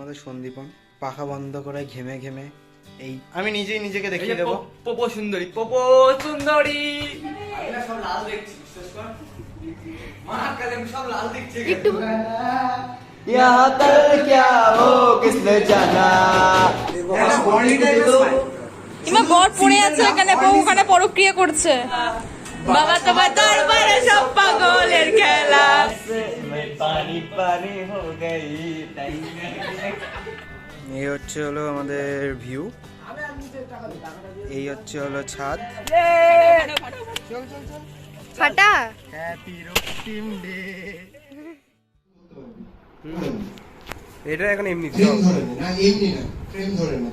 আমাদের সন্দীপন পাখা বন্ধ করে ঘেমে ঘেমে এই আমি নিজেই নিজেকে দেখিয়ে দেবো। পোপো সুন্দরী, পোপো সুন্দরী। সব লাল দেখছি, বিশ্বাস কর। মহাকালে সব লাল দেখছি। একটু यहाँ कल क्या हो किसने जाना। ইমা বর পড়ে আছে এখানে, বউ ওখানে পরক্রিয়া করছে। বাবা তোমার দরবারে সব পাগলের খেলা। পানি পানি হো গই। এই হচ্ছে হলো আমাদের ভিউ, এই হচ্ছে হলো ছাদ। ফাটা হ্যাপি রক্তিম ডে। এটা এখন এমনি প্রেম ধরে না, এমনি না, প্রেম ধরে না।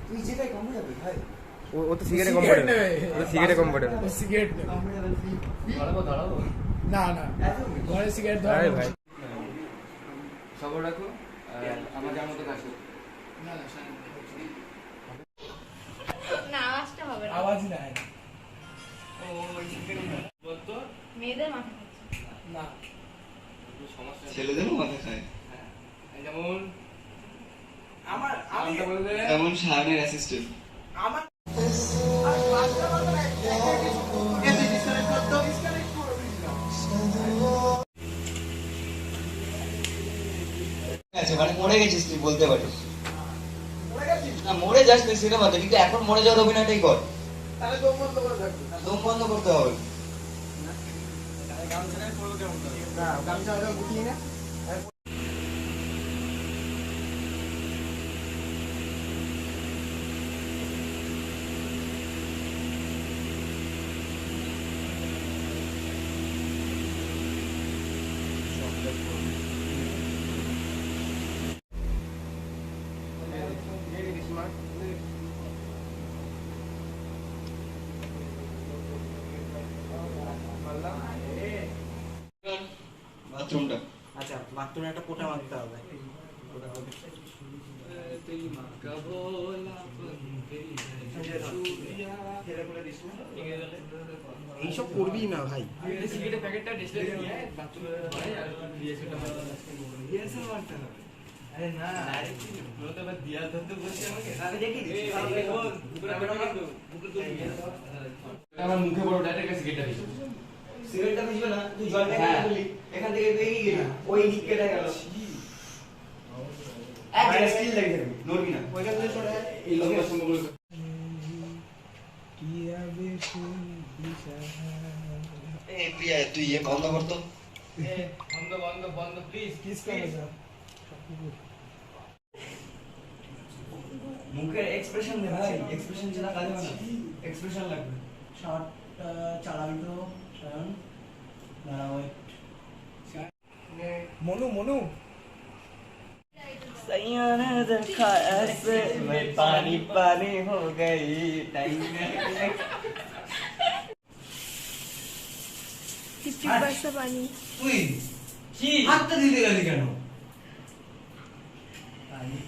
তুই যেটাই কমফোর্টেবল ভাই। ও তো সিগারেটে কমফোর্টেবল, ও তো সিগারেটে কমফোর্টেবল। সিগারেট দাঁড়াবো। না না, ঘরে সিগারেট ধরে আরে ভাই খবর রাখো, আমার যার মতো কাজ করো। না না, না আওয়াজটা হবে না, আওয়াজ নাই। ও বলতো মেয়েদের মাথা না, সমস্যা ছেলেদেরও মাথা খায়, যেমন আমার আমি নামটা বললে এমন শাহানের অ্যাসিস্ট্যান্ট। আমার আচ্ছা, মানে মরে গেছিস তুই, বলতে পারিস না মরে যাস তুই সিনেমাতে, কিন্তু এখন মরে যাওয়ার অভিনয়টাই কর। তাহলে দম বন্ধ করে থাকবো। দম বন্ধ করতে হবে। না, গামছা ওটা গুটিয়ে না। বাথরুমটা আচ্ছা বাথরুমে একটা পোটা মারতে হবে। এইসব করবি না ভাই। সিগারেটের প্যাকেটটা ডিসপ্লে দিয়ে বাথরুমে আর রিয়েসটা মারতে হবে। আরে না, ও তো আবার দিয়া ধরতে বলছে আমাকে। আরে দেখি আমার মুখে বড় ডাইরেক্ট সিগারেটটা দিছে। সিগারেটটা ভিজবে না, তুই জলটা কেটে ফেললি, এখান থেকে বেরিয়ে গেলি, ওই দিক কেটে গেল। এক জায়গায় স্কিল দেখে নড়বি না, ওইখান থেকে সরে আয়। এই লম্বা সম্ভব এই প্রিয়া, তুই ইয়ে বন্ধ কর তো। বন্ধ বন্ধ বন্ধ প্লিজ কিস করে যা। মুখের এক্সপ্রেশন দে ভাই, এক্সপ্রেশন ছাড়া কাজ হবে না, এক্সপ্রেশন লাগবে। শর্টটা চালাবি তো শয়ন। দাঁড়া ওই মনু মনু सैयाने देखा ऐसे मैं पानी पानी हो गई टाइम। টিপটিপ বাসা পানি। তুই কি হাতটা দিতে গেলি কেন?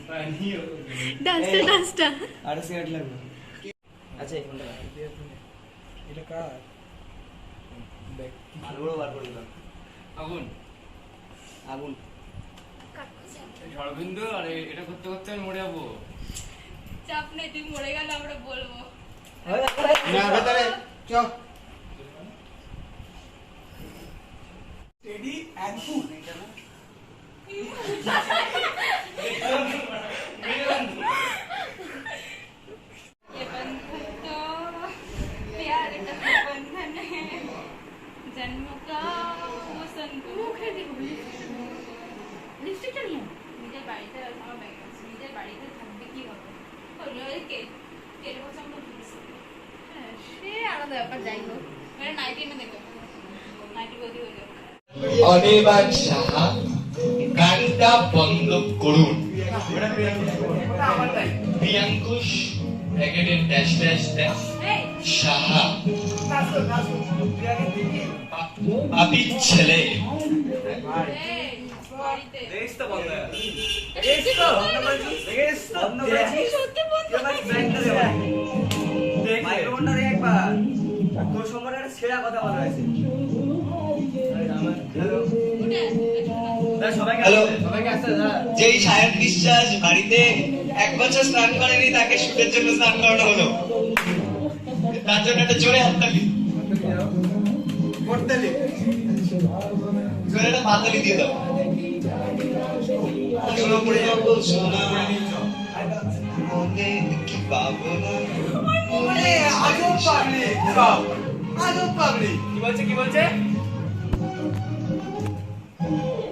পানি ডাস্টা ডাস্টা আর সিগারেট লাগবে। আচ্ছা এই ফোনটা এটা কার? ভালো বার করে দিলাম। আগুন আগুন ঝড়বিন্দু, আর এটা করতে করতে আমি মরে যাবো। চাপ নেই, তুই মরে গেলে আমরা বলবো। না ভেতরে চল। Teddy and food. ये बंधन तो प्यार का बंधन है, जन्म का वो संतूक है। লিপস্টিকটা নিয়ে নিজের বাড়িতে আমার ব্যাগ আছে, নিজের বাড়িতে থাকবে কি হবে, কেটে পছন্দ করছে। হ্যাঁ সে আলাদা ব্যাপার, যাই হোক মানে নাইটি এনে দেবে, নাইটি গদি হয়ে যাবে। অনির্বাণ সাহা, গানটা বন্ধ করুন। প্রিয়াঙ্কুশ ব্র্যাকেটের ড্যাশ ড্যাশ ড্যাশ এই সাহা, পাপির ছেলে। এই বাড়িতে দেখ তো বন্ধ সত্যি বন্ধ মাইক্রোফোনটা দেখ একবার, তোর সম্পর্কে একটা ছেঁড়া কথা বলা হয়েছে। উঠে হ্যালো, যেই সায়ন বিশ্বাস বাড়িতে 1 বছর স্নান করেনি তাকে শুটের জন্য স্নান করানো হলো, তার জন্য একটা জোরে হাততালি, জোরে একটা হাততালি দিয়ে দাও। সোনা মনে কি পাবো না। কি বলছে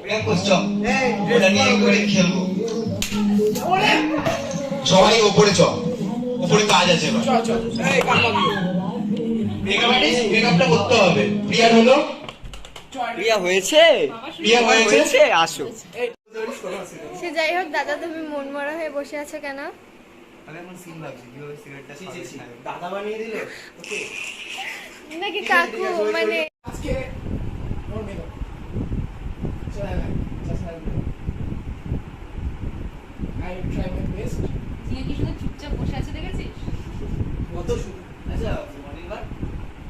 প্রিয়াঙ্ক চল, ওটা নিয়ে করে খেলবো। সবাই ওপরে চল, ওপরে কাজ আছে। মেকআপটা করতে হবে। প্রিয়া হলো, প্রিয়া হয়েছে, প্রিয়া হয়েছে। আসো। সে যাই হোক, দাদা তুমি মন মরা হয়ে বসে আছো কেন? আমি এখন সিন ভাবছি কিভাবে সিগারেটটা দাদা বানিয়ে দিল ওকে। নাকি কাকু মানে আজকে ওর মেকআপ চলে না আই ট্রাই মাই বেস্ট। তুই কি শুধু চুপচাপ বসে আছে দেখেছিস? কত সুন্দর। আচ্ছা অনির্বাণ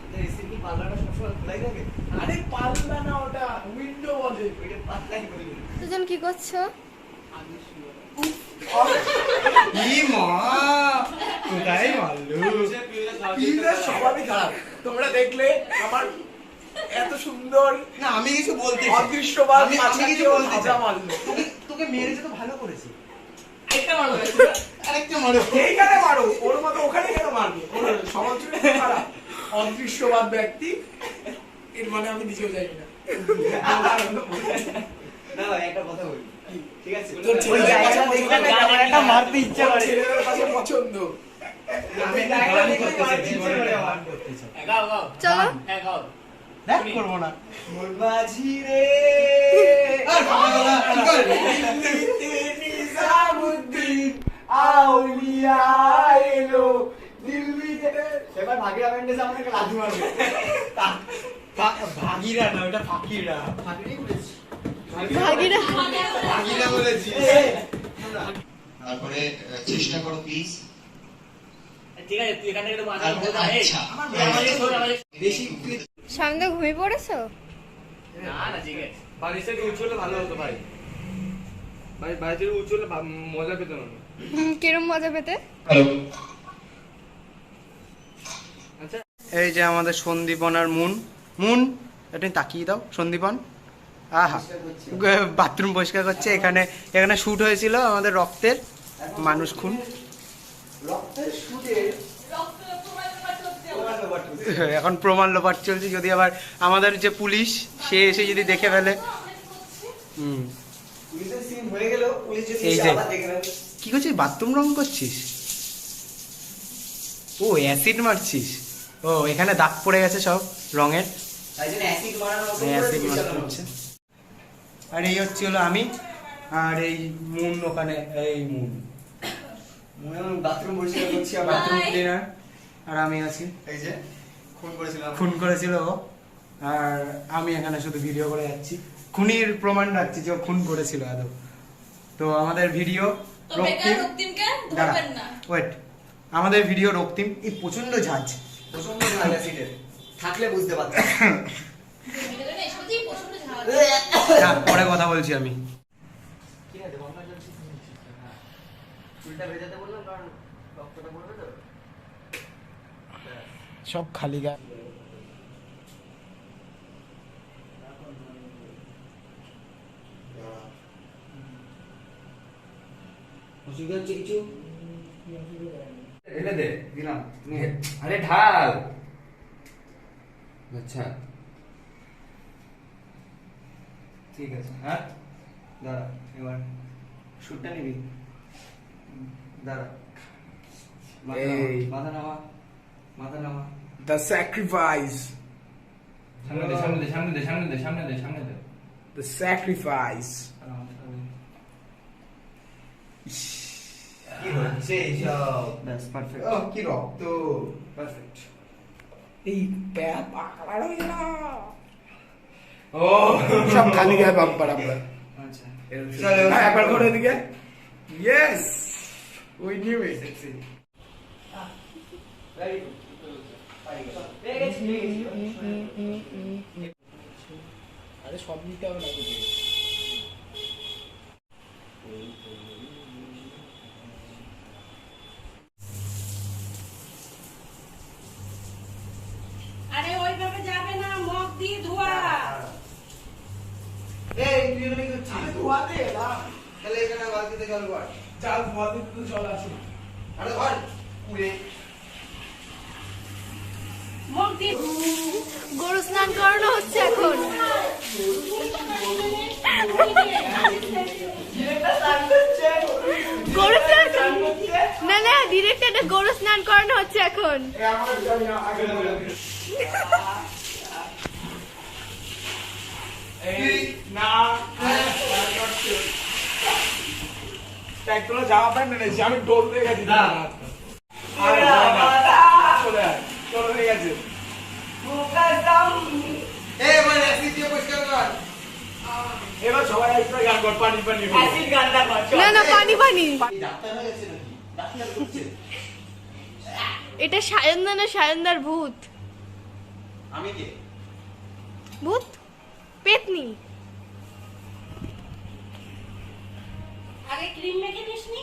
তোদের এসি কি পার্লারটা সবসময় খোলাই থাকে? আরে পাল্লা না, ওটা উইন্ডো বলে। ওইটা পাতলাই করে দিল। দুজন কি করছো? কি মা কোথায় মারলো? পিজা স্বভাবই খারাপ। তোমরা দেখলে আমার এত সুন্দর না, আমি কিছু বলতে অদৃশ্যবাদ আমি কিছু বলতে চাই। মারলো। তোকে মেরেছে তো ভালো করেছে। একটা মারো, আরেকটা মারো। এইখানে মারো, ওর মতো ওখানে কেন মারবে? ওর সমাজচরিত্র খারাপ, অদৃশ্যবাদ ব্যক্তি। এর মানে আমি নিজেও জানি না। না ভাই একটা কথা বলি, ঠিক আছে? তোর ছেলেদের কাছে পছন্দ না, আমার একটা মারতে ইচ্ছা তোর করে। ছেলেদের কাছে পছন্দ। আমি একটা মারতে ইচ্ছা করে আমার। গাও গাও। চলো। হ্যাঁ গাও। দেখ করবো না। মোর বাজি রে আর বাবা দাদা কি করে? নিজামুদ্দিন আউলিয়া এলো দিল্লিতে। এবার ভাগিরা ব্যান্ডেজ আমাকে লাথি মারবে। ভাগিরা না, ওটা ফাকিরা। ভাগিরা ভাগিরা বলেছি। তারপরে চেষ্টা করো প্লিজ। ঠিক আছে তুই এখানে একটু মাথা আচ্ছা। বেশি সামনে ঘুমিয়ে পড়েছো? না না ঠিক আছে বাড়ি থেকে উঁচু হলে ভালো হতো ভাই বাড়ি থেকে উঁচু হলে মজা পেত না কিরম মজা পেতে? হ্যালো, আচ্ছা এই যে আমাদের সন্দীপন আর মুন। মুন একটু তাকিয়ে দাও। সন্দীপন আহা বাথরুম পরিষ্কার করছে। এখানে এখানে শুট হয়েছিল আমাদের রক্তের মানুষ খুন। এখন প্রমাণ লোপাট চলছে। যদি আবার আমাদের যে পুলিশ সে এসে যদি দেখে ফেলে। পুলিশের সিন হয়ে গেল পুলিশ যদি এই এসে যে আবার দেখে নেবে কি করছিস? বাথরুম রং করছিস? ও অ্যাসিড মারছিস? ও এখানে দাগ পড়ে গেছে সব রঙের। তাই জন্য অ্যাসিড মারানোর মতো অ্যাসিড করে মারতে হচ্ছে। আর এই হচ্ছে হলো আমি, আর এই মুন ওখানে। এই মুন মনে হয় বাথরুম পরিষ্কার করছি আমরা বাথরুম ক্লিনার। আর আমি আছি, এই যে খুন করেছিলাম খুন করেছিল ও। আর আমি এখানে শুধু ভিডিও করে যাচ্ছি, খুনির প্রমাণ রাখছি যে ও খুন করেছিল আদৌ। তো আমাদের ভিডিও দাঁড়া ওয়েট, আমাদের ভিডিও রক্তিম। এই প্রচন্ড ঝাঁজ, প্রচন্ড ঝাল অ্যাসিডের থাকলে বুঝতে পারতাম না, পরে কথা বলছি আমি। কি আছে গঙ্গা জল চুলটা ভেজাতে বললাম কারণ রক্তটা পড়বে তো সব খালি গা। অসুবিধা হচ্ছে কিছু ঢেলে দে দিলাম নে আরে ঢাল আচ্ছা ঠিক আছে হ্যাঁ দাঁড়া এবার শুটটা নিবি দাঁড়া মাথা নামা মাথা নামা The sacrifice. সামনে দে সামনে দে সামনে দে সামনে দে সামনে দে সামনে দে The sacrifice. কি হচ্ছে এইসব ব্যাস পারফেক্ট। Oh, কি রক্ত। পারফেক্ট এই প্যাপ আকার হয়ে না। ও সব খালি গায়ে বাম্পার আমরা। আচ্ছা চলো একবার ঘুরে দিকে। Yes. We knew it. Very good পেয়ে গেছি আরে সব নিতে হবে না বুঝি। আরে ওইভাবে যাবে না, মগ দিয়ে ধোয়া। এই তুই এখানে কি করছিস? আমি ধোয়াতে না তাহলে এখানে বালতিতে জল ভর। চাল ধোয়াতে তো জল আসে আরে ভর পুরে। মগ দিয়ে গরু স্নান করানো হচ্ছে এখন। গরু স্নান না না ডিরেক্ট এটা গরু স্নান করানো হচ্ছে এখন। আমার জানি না আগে বলে এই না ট্যাক্টরে জামা প্যান্ট এনেছি আমি ডলতে গেছি না আরে চলে আয় চলে হয়ে গেছে এই মানে অ্যাসিড দিয়ে পরিষ্কার কর। এবার সবাই একটা গান কর পানি পানি অ্যাসিড গানটা কর না না পানি পানি। ডাক্তার হয়ে গেছে নাকি? ডাক্তার করছে। এটা সায়নদা না সায়নদার ভূত। আমি কে? ভূত পেতনি। আগে ক্রিম মেখে নিসনি?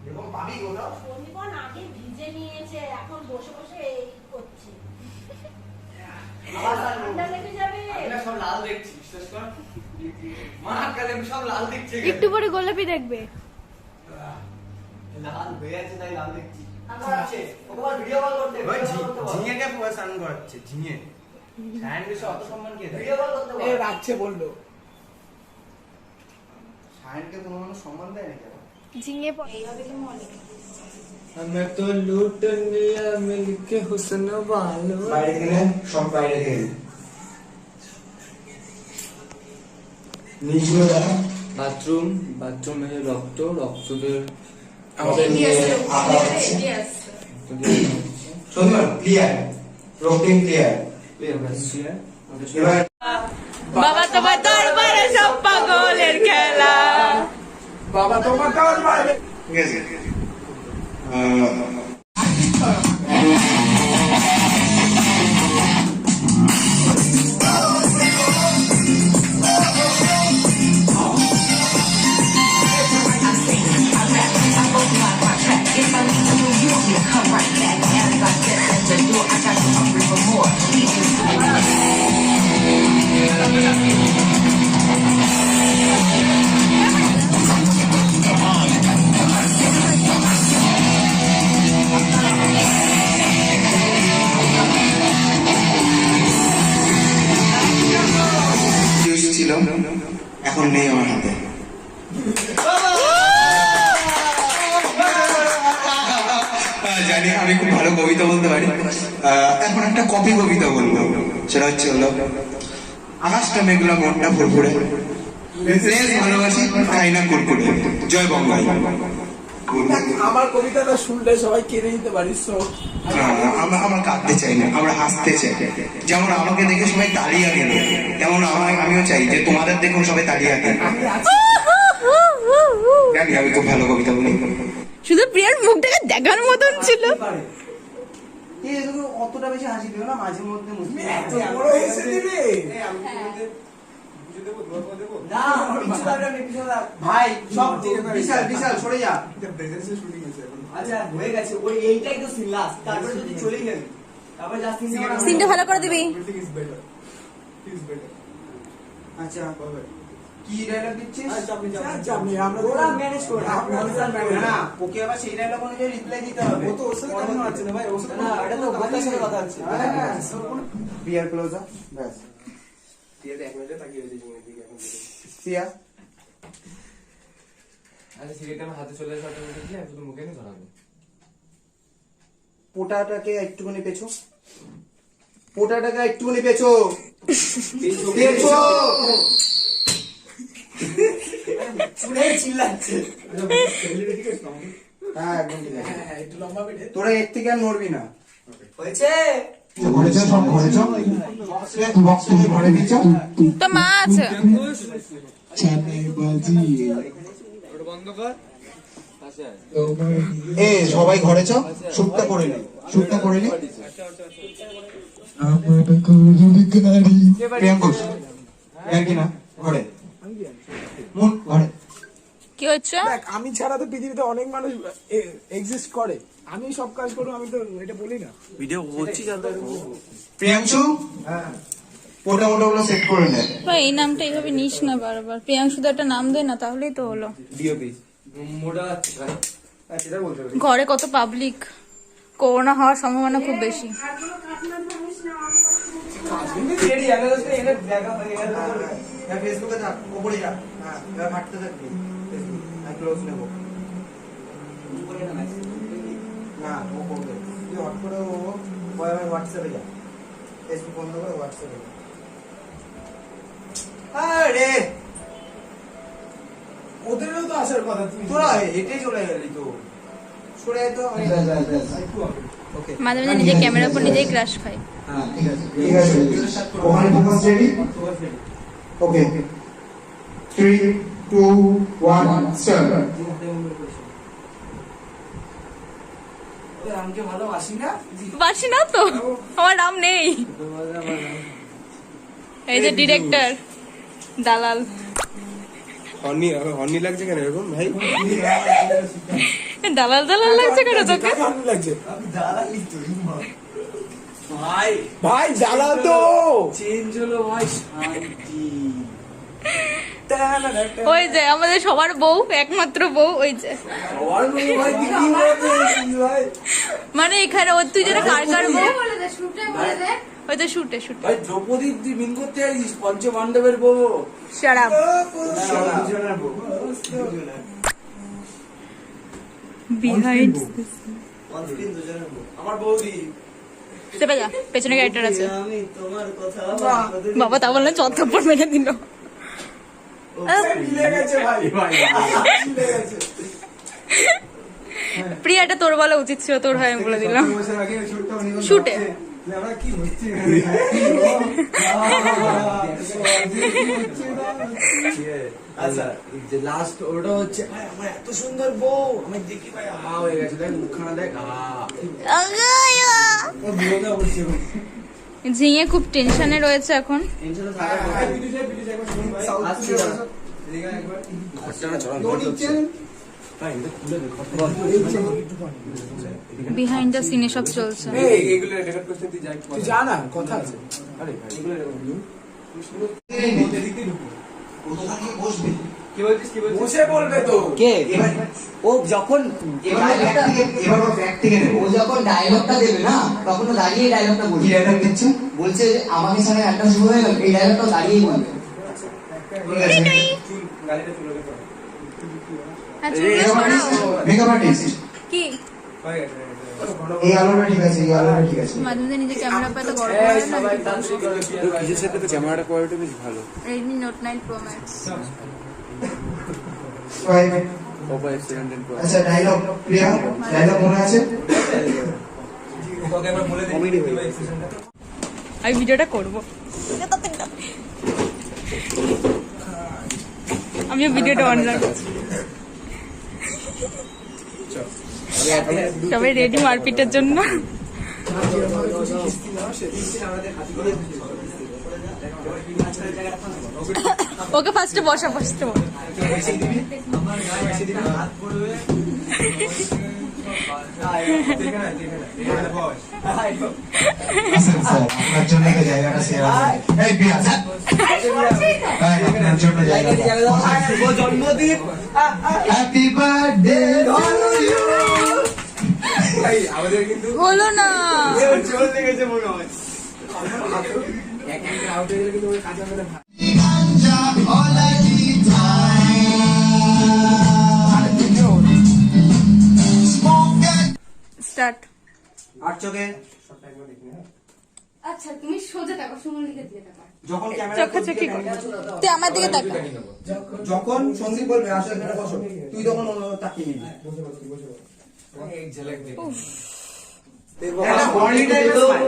এরকম পাবি কোথাও? পরিবহন আগে ভিজে নিয়েছে, এখন বসে বসে এই করছে। ঠান্ডা লেগে যাবে। সব লাল দেখছি, বিশ্বাস কর। মা কালে সব লাল দেখছে। একটু পরে গোলাপি দেখবে। লাল হয়ে আছে তাই লাল দেখছি। আছে ওকে ভিডিও কল করতে। ওই ঝিঙেকে স্নান করাচ্ছে, ঝিঙে। সায়ন বেশি অত সম্মান কে দেয়? ভিডিও কল করতে এ রাখছে বললো সায়নকে কোনো মানুষ সম্মান দেয় নাকি? ঝিঙে এইভাবে কি মনে हमें तो लूट लिया मिलके हुस्न वालों। বাইরে গেলে সব বাইরে গেলে নিজগুলো দেখা বাথরুম বাথরুমে রক্ত রক্তদের আমাদের নিয়ে আঁকা হচ্ছে সুন্দর ক্লিয়ার রোটিং ক্লিয়ার এবার বাবা তোমার দরবারে সব পাগলের খেলা। বাবা তোমার কাজ বাইরে গেছে ছিল এখন নেই আমার হাতে। জানি আমি খুব ভালো কবিতা বলতে পারি। এখন একটা কপি কবিতা বলবো, সেটা হচ্ছে হলো আকাশটা মেঘলা মনটা ফুরফুরে ভালোবাসি খাই না কুরকুরে। জয় বঙ্গাই। আমার কবিতাটা শুনলে সবাই কেঁদে দিতে পারিস আমরা কাঁদতে চাই না, আমরা হাসতে চাই। যেমন আমাকে দেখে সবাই তালিয়া গেল, তেমন আমিও চাই যে তোমাদের দেখুন সবাই তালিয়া গেল। জানি আমি খুব ভালো কবিতা বলি। শুধু প্রিয়ার মুখটাকে দেখার মতন ছিল। অতটা বেশি হাসি দিও না, মাঝে মধ্যে এত বড় এসে দিবি ভাই সব বিশাল বিশাল সরে যা। আচ্ছা হয়ে গেছে ওই এইটাই তো সিন লাস্ট, তারপরে যদি চলেই গেল তারপরে জাস্ট সিনটা ভালো করে দিবি। আচ্ছা কি ডায়লগ দিচ্ছিস? ওরা ম্যানেজ করে না ওকে আবার সেই ডায়লগ অনুযায়ী রিপ্লাই দিতে হবে। ও তো ওর সাথে কথা হচ্ছে না ভাই, ওর সাথে না এটা তো কথার সাথে কথা হচ্ছে। বিয়ার ক্লোজ আপ ব্যাস। সিয়া আচ্ছা সিগারেট আমার হাতে চলে আসে অটোমেটিকলি, আমি শুধু মুখে নিয়ে ধরাবো। পোটাটাকে একটুখানি পেছো, পোটাটাকে একটুখানি পেছো পেছো। চিল্লাচ্ছে। হ্যাঁ একদম ঠিক আছে। একটু লম্বা বেটে তোরা এর থেকে আর নড়বি না। হয়েছে ঘরেছ সব ঘরেছ বক্স তুমি ঘরে দিচ্ছ তো মা আছে। বন্ধ কর। এ সবাই ঘরে চ শুটটা করে নি শুটটা করে নি প্রিয়াঙ্কুশ প্রিয়াঙ্কি না ঘরে মুন ঘরে কি হচ্ছে? দেখ আমি ছাড়া তো পৃথিবীতে অনেক মানুষ এক্সিস্ট করে, আমি সব কাজ করবো, আমি তো এটা বলি না। প্রিয়াংশু মোটা মোটা গুলো সেট করে নে। ভাই এই নামটা এইভাবে নিস না বারবার। প্রিয়াংশুদা একটা নাম দে না, তাহলেই তো হলো। ঘরে কত পাবলিক, করোনা হওয়ার সম্ভাবনা খুব বেশি। ফেসবুকে থাক, ওপরে যা। হ্যাঁ, এবার হাঁটতে থাকবি। আমি ক্লোজ নেবো। না, ও করবে। তুই হট করে ও আমার হোয়াটসঅ্যাপে যা। ফেসবুক বন্ধ করে হোয়াটসঅ্যাপে যা। আরে ওদেরও তো আসার কথা, তুমি তোরা হেঁটে চলে গেলি তো। সরে আয় তো। ওকে। মাঝে মাঝে নিজে ক্যামেরার উপর নিজেই ক্রাশ খাই। হ্যাঁ ঠিক আছে ঠিক আছে ওখানে ফোকাস রেডি ওকে 3 2 1 স্টার্ট আমাকে ভালোবাসি না? বাসি না তো, আমার নাম নেই। এই যে ডিরেক্টর দালাল। হর্নি লাগছে কেন এরকম ভাই? দালাল দালাল লাগছে কেন তোকে? কেমন লাগছে? ভাই জ্বালা তো চেঞ্জ হলো ভাই, শান্তি। ওই যে আমাদের সবার বউ, একমাত্র বউ, ওই যে সবার বউ ভাই, কি বলছিস ভাই? মানে এখানে ওর তুই যেটা কার কার বউ, বলে দে, শুটে বলে দে। ওই তো শুটে শুটে। ভাই দ্রৌপদী তুই বিন করতে আসিস, পঞ্চপাণ্ডবের বউ। শারাপ দুজনের বউ। বিহাইন্ড অনস্ক্রিন দুজনের বউ। আমার বউদি। চেপে যা, পেছনে ক্যারেক্টার আছে। আমি তোমার কথা বাবা তা বললেন চত্বর মেরে দিল। মিলে গেছে ভাই, মিলে গেছে। প্রিয়াটা তোর বলা উচিত ছিল, তোর হয় আমি বলে দিলাম। শুটে আচ্ছা যে লাস্ট ওটা হচ্ছে ভাই আমার এত সুন্দর বউ, আমি দেখি ভাই হয়ে গেছে, দেখ মুখখানা দেখ। ঝিঙে খুব টেনশনে রয়েছে এখন। বিহাইন্ড দ্য সিনে সব চলছে। তুই জানা কথা আছে। বসবে বসে বলবে তো। ও যখন এবার ব্যাক থেকে নেব ও যখন ডায়লগটা দেবে না, তখন ও দাঁড়িয়ে ডায়লগটা কি বলছে। ডায়লগ দিচ্ছে বলছে আমাকে ছাড়া একটা শুরু হয়ে গেল, এই ডায়লগটা দাঁড়িয়েই বলবে। মেকআপ আর্টিস্ট কি এই আলোটা ঠিক আছে এই আলোটা ঠিক আছে মাঝে মাঝে নিজে ক্যামেরা পায় তো গড় কিসের সাথে তো ক্যামেরাটা কোয়ালিটি বেশ ভালো। Redmi note 9 pro max. Oppo F710 Pro। আচ্ছা ডায়লগ প্রিয়া ডায়লগ মনে আছে আমি ভিডিওটা করব, আমিও ভিডিওটা অন রাখছি। সবাই রেডি মারপিটের জন্য। ওকে ফার্স্টে বসা, ফার্স্টে বসা। স্যার আপনার জন্য এই জায়গাটা শেয়ার এই প্রিয়া আপনার জন্য জায়গাটা জন্মদিন হ্যাপি বার্থডে টু ইউ আমাদের কিন্তু হলো না, চল লেগেছে মনে হয়। এক আউট হয়ে গেলে কিন্তু ওই কাঁচা মেলে স্টার্ট। আর চোখে আচ্ছা তুমি সোজা থাকো, সুমন লিখে দিয়ে থাকো। যখন ক্যামেরা চোখাচোখি কর। তুই আমার দিকে তাকা। যখন সন্দীপ বলবে আসো এখানে বসো, তুই তখন তাকিয়ে নিবি। একটা horny type এর smile।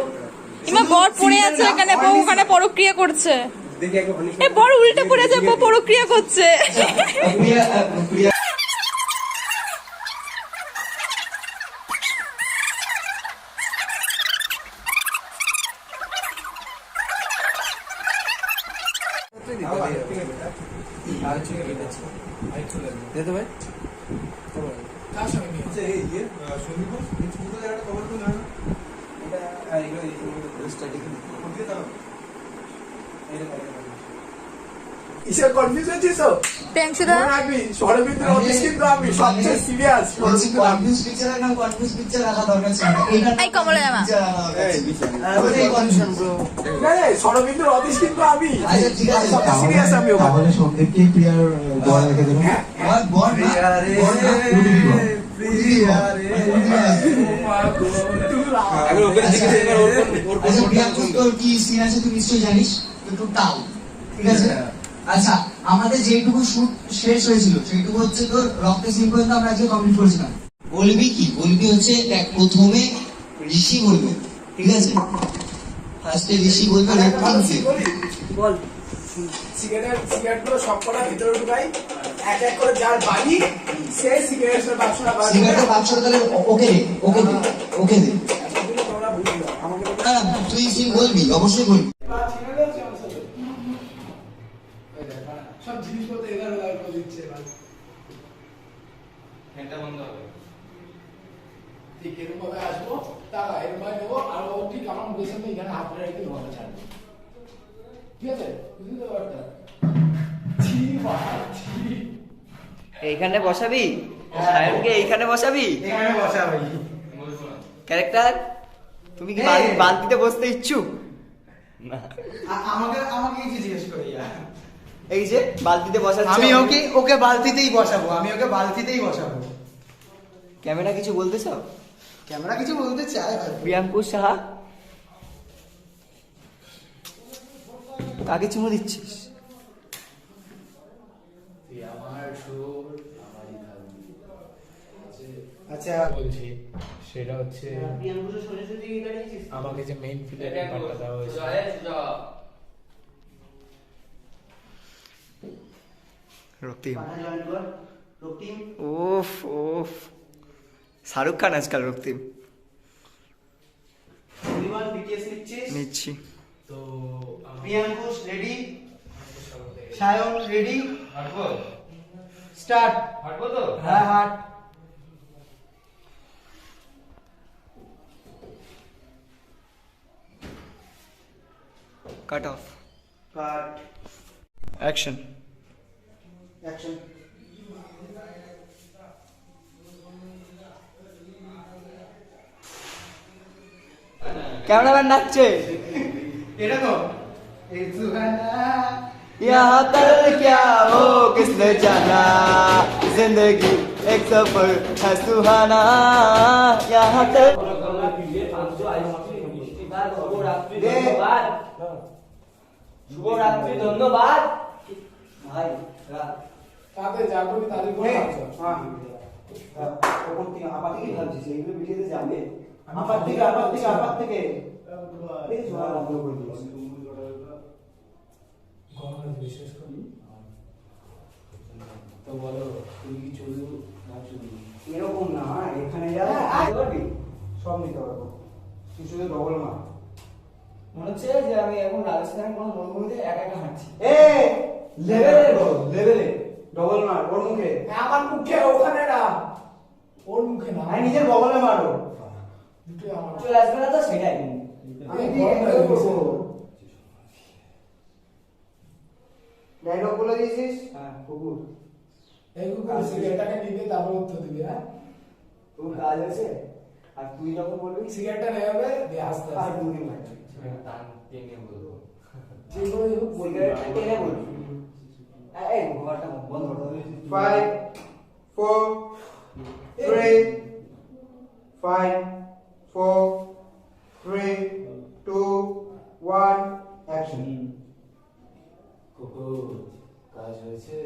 ইমা বর পড়ে আছে এখানে, বউ ওখানে পরক্রিয়া করছে। এ বর উল্টে পড়ে আছে, বউ পরক্রিয়া করছে। প্রিয়া প্রিয়া অর্ধেকটাই দিতে হবে আর ঠিক আছে দে তো ভাই কার সঙ্গে নিয়ে আচ্ছা এই যে সন্দীপ ঘোষ এই পুরো জায়গাটা কভার করে না এটা এইগুলো এই স্ট্যাটিক কোনটা দাও এটা কিসের কনফিউজ হচ্ছিস তো প্রিয়াংশুদা আমি সরবিন্দু অফিস কিন্তু আমি সবচেয়ে সিরিয়াস সরবিন্দু কনফিউজ পিকচারের নাম কনফিউজ পিকচার রাখা দরকার ছিল না। এইটা এই কমলা জামা। এই কনফিউশন ব্রো। না না সরবিন্দুর অফিস কিন্তু আমি আচ্ছা ঠিক আছে সবচেয়ে সিরিয়াস আমি ওখানে তাহলে সন্দীপকে ক্লিয়ার বল রেখে দেবেন বল না বল না এখন ওপেন থেকে এবার ওর আচ্ছা প্রিয়াঙ্কুশ তোর কি সিন আছে তুই নিশ্চয়ই জানিস একটু টাও ঠিক আছে আচ্ছা আমাদের যেটুকু শুট শেষ হয়েছিল সেইটুকু হচ্ছে তোর রক্তের সিন পর্যন্ত আমরা আজকে কমপ্লিট করেছিলাম বলবি কি বলবি হচ্ছে দেখ প্রথমে ঋষি বলবে ঠিক আছে ফার্স্টে ঋষি বলবে বল সিগারেটগুলো সব কটা ভিতরে ঢুকাই এক এক করে যার বাড়ি সে সিগারেটের বাক্সটা বার করে সিগারেটের বাক্সটা তাহলে ওকে দে ওকে দে তোমরা বুঝে দাও আমাকে না তুই সিন বলবি অবশ্যই বলবি সব জিনিসপত্র এগারো করে দিচ্ছে ভাই এটা বন্ধ হবে ঠিক এরকম ভাবে আসবো তারা এরকম ভাবে নেবো আর ও ঠিক আমার মুখের সামনে এখানে হাত রেখে ঘরে ছাড়বে ঠিক আছে বুঝলি তো ব্যাপারটা এইখানে বসাবি সায়নকে এইখানে বসাবি এখানে বসা ভাই বলবো না ক্যারেক্টার তুমি কি বালতিতে বসতে ইচ্ছুক না আমাকে আমাকে কি জিজ্ঞেস করি এই যে বালতিতে বসাচ্ছ আমি ওকে বালতিতেই বসাবো ক্যামেরা কিছু বলতে চাও ক্যামেরা কিছু বলতে চায় প্রিয়াঙ্কুশ সাহা কাকে চুমু দিচ্ছিস আচ্ছা বলছি সেটা হচ্ছে আমাকে যে মেইন ফিল্ডের পার্টটা দেওয়া হয়েছে রক্তিম ওফ ওফ শাহরুখ খান আজকাল রক্তিম নিচ্ছি তো প্রিয়াঙ্কুশ রেডি সায়ন রেডি হাঁটবো স্টার্ট হাঁটবো তো হ্যাঁ হাট কাট অফ কাট অ্যাকশন অ্যাকশন ক্যামেরাম্যান নাচছে এটা তো এই সুহানা यहाँ कल क्या हो किसने जाना जिंदगी एक सफर है सुहाना यहाँ कल শুভরাত্রি ধন্যবাদ ভাই তাদের যা করি তাদের করে আছো ওপর থেকে আপাত থেকে ভাবছিস এইগুলো ভিডিওতে যাবে আপাত থেকে এই জোড়া বন্ধ করে দিয়েছি বিশেষ করি তো বলো তুমি কি চলু না চলু এরকম না এখানে যা নিতে পারবি সব নিতে পারবো তুই শুধু ডবল মার মনে হচ্ছে যে আমি এখন রাজস্থানের কোনো মরুভূমিতে একা একা হাঁটছি এ লেভেলে ডবল মার ওর মুখে আমার মুখে ওখানে না ওর মুখে না আর নিজের বগলে মারো দুটো আমার চলে আসবে না তো সেটাই আমি বলবো ডায়লগ বলে দিয়েছিস হ্যাঁ কুকুর এই কুকুর সিগারেটটাকে নিবে তারপর উত্তর দিবি হ্যাঁ তোর কাজ আছে আর তুই যখন বলবি সিগারেটটা নেবে দিয়ে আস্তে আর আস্তে দুদিন লাগবে টান টেনে বলবো যে কোনো হোক সিগারেটটা টেনে বলবি এই ঘরটা বন্ধ করে 5 4 3 5 4 3 2 1 অ্যাকশন কুকুর কাজ হয়েছে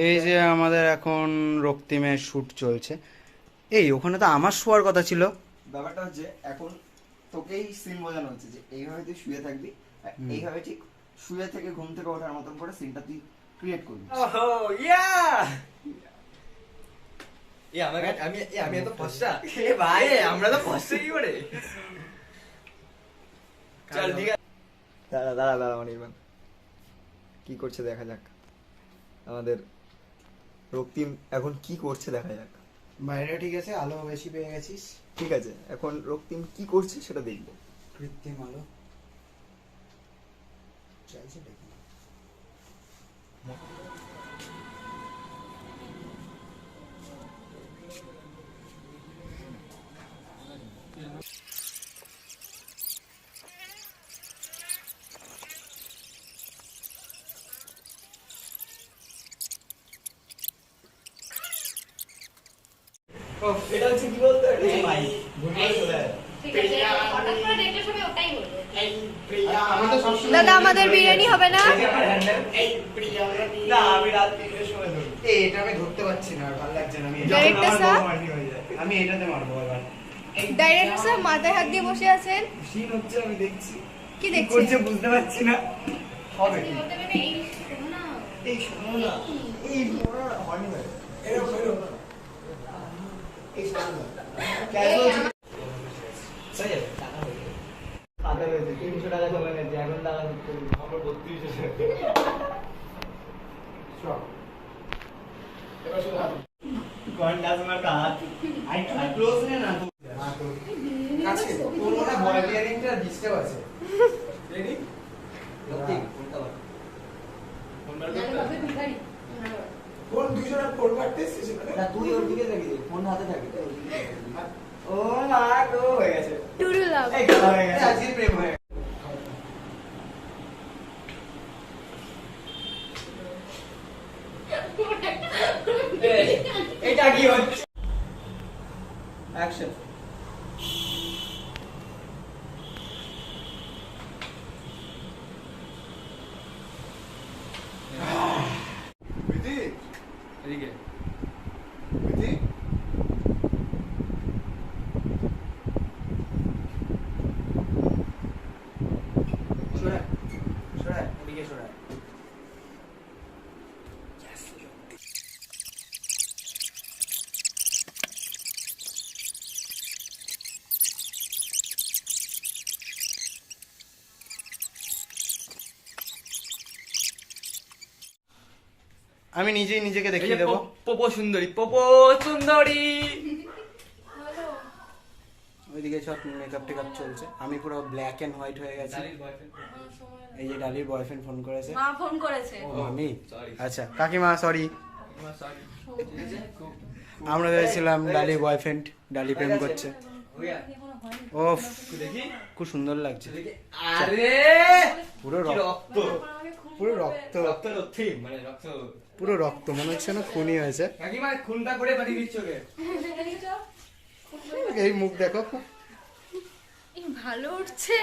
এই যে আমাদের এখন রক্তিমের শুট চলছে এই ওখানে তো আমার শোয়ার কথা ছিল ব্যাপারটা হচ্ছে এখন তোকেই সিন বোঝানো হচ্ছে যে এইভাবে তুই শুয়ে থাকবি আর এইভাবে ঠিক শুয়ে থেকে ঘুম থেকে ওঠার মতন করে সিনটা তুই ক্রিয়েট করবি। ওহো ইয়া এ আমাকে আমি এত ফসা এ ভাই আমরা তো ফসা কি করে চল ঠিক আছে দাঁড়া অনির্বাণ কি করছে দেখা যাক। আমাদের রক্তিম এখন কি করছে দেখা যাক। বাইরে ঠিক আছে, আলো বেশি পেয়ে গেছিস। ঠিক আছে, এখন রক্তিম কি করছে সেটা দেখবো। কৃত্রিম আলো চাইছে দেখি। এটা হচ্ছে কি বলতো ভাই ঠিক আছে হঠাৎ করে দেখলে সবাই ওটাই বলবে আমি তো সবসময় দাদা আমাদের বিরিয়ানি হবে না? না আমি রাত 3টার সময় ধরি এটা আমি ধরতে পারছি না, আর ভালো লাগছে না। Director sir? আমি এটাতে মারবো এবার। ডাইরেক্টর স্যার মাথায় হাত দিয়ে বসে আছেন, সিন হচ্ছে, আমি দেখছি কি কি করছে দেখছেন? বুঝতে পারছি না। হবে তুমি বলতে পারবে এই শোনো না এই শোনো না, এই শোনো না, হয়নি ভাই। এরকম এই শোনো না। ক্যাজুয়াল সই যাবে টাকা হয়ে যাবে খাতা রয়েছে 300 টাকা জমা গেছে, এখন টাকা দিতে হবে। আমার 32 সব এবার শুধু হাত কন ডাজ মার কাট আই ক্লোজ নে না তো। কাছে তোর মনে বয় বিয়ারিংটা ডিস্টার্ব আছে। রেডি রক্তিম কোনটা বল? কোন 200 টাকা ফোন কাটতে এসেছিস না তুই ওর দিকে তাকিয়ে ফোন হাতে থাকে। ও মা গো হয়ে গেছে। টুরু লাভ। এই খেলা হয়ে গেছে। আজকে প্রেম হয়ে এটা কি হচ্ছে? অ্যাকশন। বিধি এদিকে বিধি সরা সরা এদিকে সরা। আমি নিজেই নিজেকে দেখিয়ে দেবো। পোপো সুন্দরী পোপো সুন্দরী ওইদিকে সব মেকআপ টেকআপ চলছে, আমি পুরো ব্ল্যাক এন্ড হোয়াইট হয়ে গেছি। এই যে ডালির বয়ফ্রেন্ড ফোন করেছে। মা ফোন করেছে ও আমি Sorry. আচ্ছা কাকিমা সরি। সরি আমরা ভেবেছিলাম ডালি বয়ফ্রেন্ড, ডালি প্রেম করছে। ওফ দেখি খুব সুন্দর লাগছে, আরে পুরো কি রক্ত, রক্ত পুরো রক্ত, রক্ত রক্তি মানে রক্ত পুরো রক্ত, মনে হচ্ছে না খুনি হয়েছে। কাকিমা খুনটা করে পাঠিয়ে দিচ্ছ ওকে এই মুখ দেখো, এই ভালো উঠছে।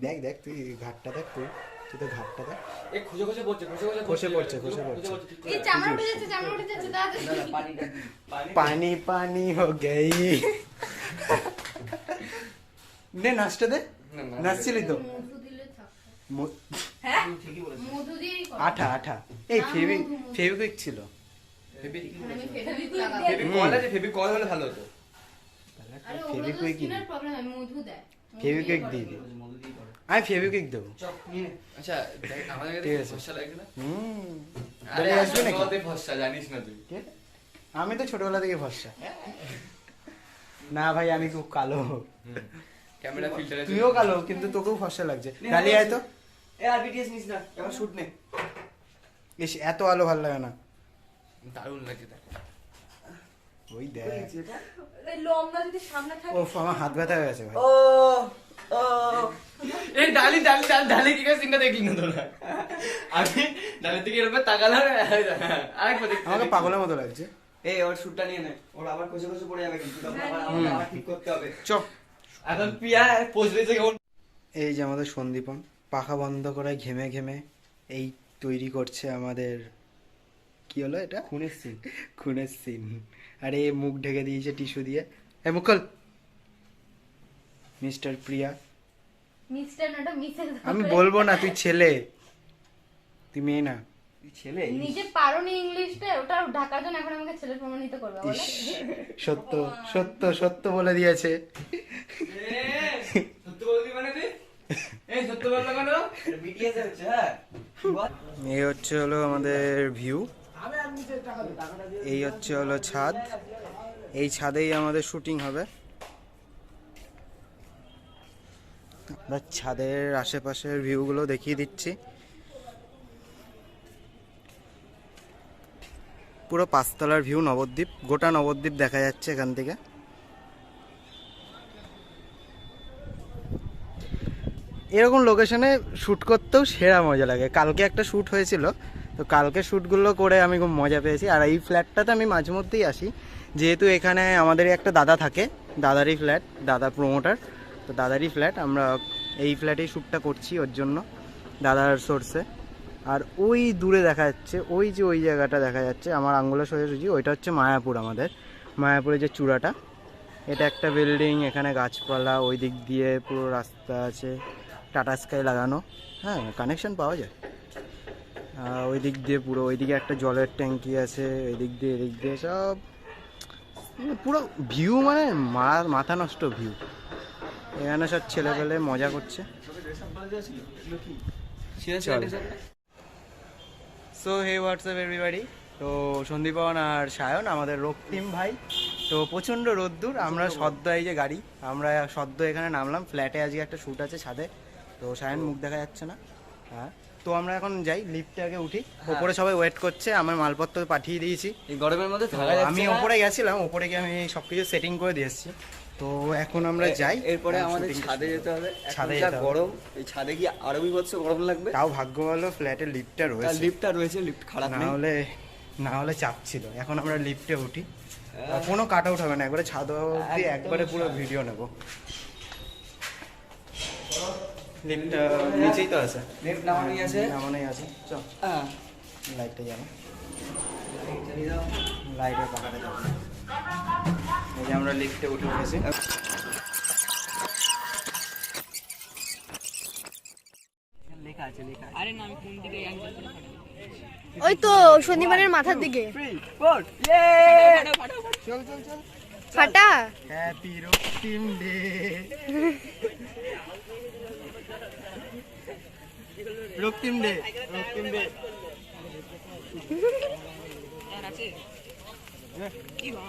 দেখ দেখ তুই ঘাটটা দেখ, তুই তুই তো ঘাটটা দেখ। এই খুঁজে খুঁজে পড়ছে খসে পড়ছে, খসে পড়ছে। এই চামড়া উঠে যাচ্ছে, চামড়া উঠে যাচ্ছে দাদা। পানিটা কি? পানি পানি হো গই। নে নাচটা দে, নাচছিলি তো। মধু দিলে থাক ম- হ্যাঁ ঠিকই বলেছ মধু দিয়েই কর আঠা আঠা, এই ফেভিকুইক ছিল। আমি ফেভিকুইক লাগাবো ফেভিকল আছে ফেভিকল হলে ভালো হতো আরে ওগুলো তো ফেভিকুইক কি? স্কিনের প্রবলেম আমি মধু দেয় ফেভিকুইক দিয়ে দিই, আমি ফেভিকুইক দেবো। আচ্ছা দেখ আমাদের ঠিক কাছে আছে। ফসা লাগে না আরে আসবে নাকি? তোদের ফসা জানিস না তুই কে? আমি তো ছোটবেলা থেকে ফর্সা। না ভাই আমি খুব কালো। ক্যামেরা ফিল্টারে তুইও কালো কিন্তু তোকেও ফর্সা লাগছে। ডালি আয় তো। এ আর বিটিএস নিস না, এবার শুট নে। ইস এত আলো ভালো লাগে না। দারুণ লাগছে দেখ ওই দেখ, এই লম্বা যদি সামনে থাকে ওফ আমার হাত ব্যথা হয়ে গেছে ভাই। ও ও এই ডালি ডালি ডালি ডালি কি করে সিনটা দেখলি না তোরা আমি ডালি থেকে এরকম তাকালাম আরেকবার দেখ আমাকে পাগলের মতো লাগছে। এই ওর শুটটা নিয়ে নে, ওর আবার কষে কষে পড়ে যাবে কিন্তু তখন আবার হুম। আবার ঠিক করতে হবে। চপ। এখন পিয়া পোস্ট দিয়েছে কেমন এই যে আমাদের সন্দীপন পাখা বন্ধ করে ঘেমে ঘেমে এই তৈরি করছে আমাদের, কি হলো এটা? খুনের সিন। খুনের সিন। আরে মুখ ঢেকে দিয়েছে টিস্যু দিয়ে। এই মুখ খোল। মিস্টার প্রিয়া, মিস্টার নাটা মিসেস আমি বলবো না, তুই ছেলে। তুই মেয়ে না। ছেলে নিজে পারোনি ইংলিশটা, ওটা ঢাকার জন্য এখন আমাকে ছেলে প্রমাণিত করবে বলে। সত্য সত্য সত্য বলে দিয়েছে। সত্যি বলবি মানে তুই? এই সত্য বললো কেন? বিটিএস হচ্ছে হ্যাঁ এই হচ্ছে হলো আমাদের ভিউ, আমি আর নিচে টাকা দিই, টাকাটা দিয়ে এই হচ্ছে হলো ছাদ, এই ছাদেই আমাদের শুটিং হবে। ছাদের আশেপাশের ভিউগুলো দেখিয়ে দিচ্ছি। পুরো 5 তলার ভিউ, নবদ্বীপ, গোটা নবদ্বীপ দেখা যাচ্ছে এখান থেকে। এরকম লোকেশনে শ্যুট করতেও সেরা মজা লাগে। কালকে একটা শ্যুট হয়েছিল, তো কালকে শ্যুটগুলো করে আমি খুব মজা পেয়েছি। আর এই ফ্ল্যাটটাতে আমি মাঝে মধ্যেই আসি, যেহেতু এখানে আমাদেরই একটা দাদা থাকে, দাদারই ফ্ল্যাট, দাদা প্রমোটার, তো দাদারই ফ্ল্যাট, আমরা এই ফ্ল্যাটেই শ্যুটটা করছি ওর জন্য, দাদার সোর্সে। আর ওই দূরে দেখা যাচ্ছে, ওই যে ওই জায়গাটা দেখা যাচ্ছে আমার আঙ্গুলের সোজাসুজি, ওইটা হচ্ছে মায়াপুর। আমাদের মায়াপুরের যে চূড়াটা, এটা একটা বিল্ডিং, এখানে গাছপালা, ওই দিক দিয়ে পুরো রাস্তা আছে, টাটা স্কাই লাগানো, হ্যাঁ কানেকশন পাওয়া যায়। ওই দিক দিয়ে পুরো, ওইদিকে একটা জলের ট্যাঙ্কি আছে, ওই দিক দিয়ে এদিক দিয়ে সব পুরো ভিউ, মানে মাথা নষ্ট ভিউ। এখানে সব ছেলেপেলে মজা করছে। সো হে হোয়াটসঅ্যাপ এভরিবাডি, তো সন্দীপন আর সায়ন আমাদের রক্তিম ভাই, তো প্রচণ্ড রোদ্দুর, আমরা সদ্য, এই যে গাড়ি, আমরা সদ্য এখানে নামলাম। ফ্ল্যাটে আজকে একটা শ্যুট আছে ছাদে, তো সায়ন মুখ দেখা যাচ্ছে না। হ্যাঁ, তো আমরা এখন যাই, লিফটে আগে উঠি, ওপরে সবাই ওয়েট করছে, আমার মালপত্র পাঠিয়ে দিয়েছি। এই গরমের মধ্যে আমি ওপরে গেছিলাম, ওপরে গিয়ে আমি সব কিছু সেটিং করে দিয়ে এসেছি। তো এখন আমরা যাই, এরপরে আমাদের ছাদে যেতে হবে। ছাদে ছাদে গরম, এই ছাদে কি আরো বিভৎস গরম লাগবে। তাও ভাগ্য ভালো ফ্ল্যাটের লিফটটা রয়েছে, লিফটটা রয়েছে, লিফট খারাপ না নেই। হলে চাপ ছিল। এখন আমরা লিফটে উঠি, কোনো কাট আউট হবে না, একবারে ছাদ অবধি একবারে পুরো ভিডিও নেব। লিফট নিচেই তো আছে, লিফট নামানোই আছে, নামানোই আছে। চল হ্যাঁ লাইটটা জ্বালো, চালিয়ে দাও। লাইটের পাখাটা জ্বালো। এই যে আমরা লিফটে উঠে পড়েছি। লেখা আছে, লেখা আছে। আরে না, আমি কোন দিকে অ্যাঙ্গেল করে ফাটাবো? ওই তো শনিবারের মাথার দিকে চল চল চল, ফাটা। হ্যাপি রক্তিম ডে। রক্তিম ডে, রক্তিম ডে। কি ভাই,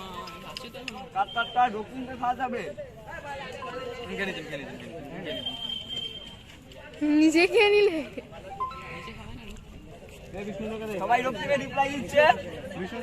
আছে তো এখন। কাট রক্তিম ডে খাওয়া যাবে। নিজে খেয়ে নিলে সবাই রক্তিমে রিপ্লাই দিচ্ছে। বিষ্ণু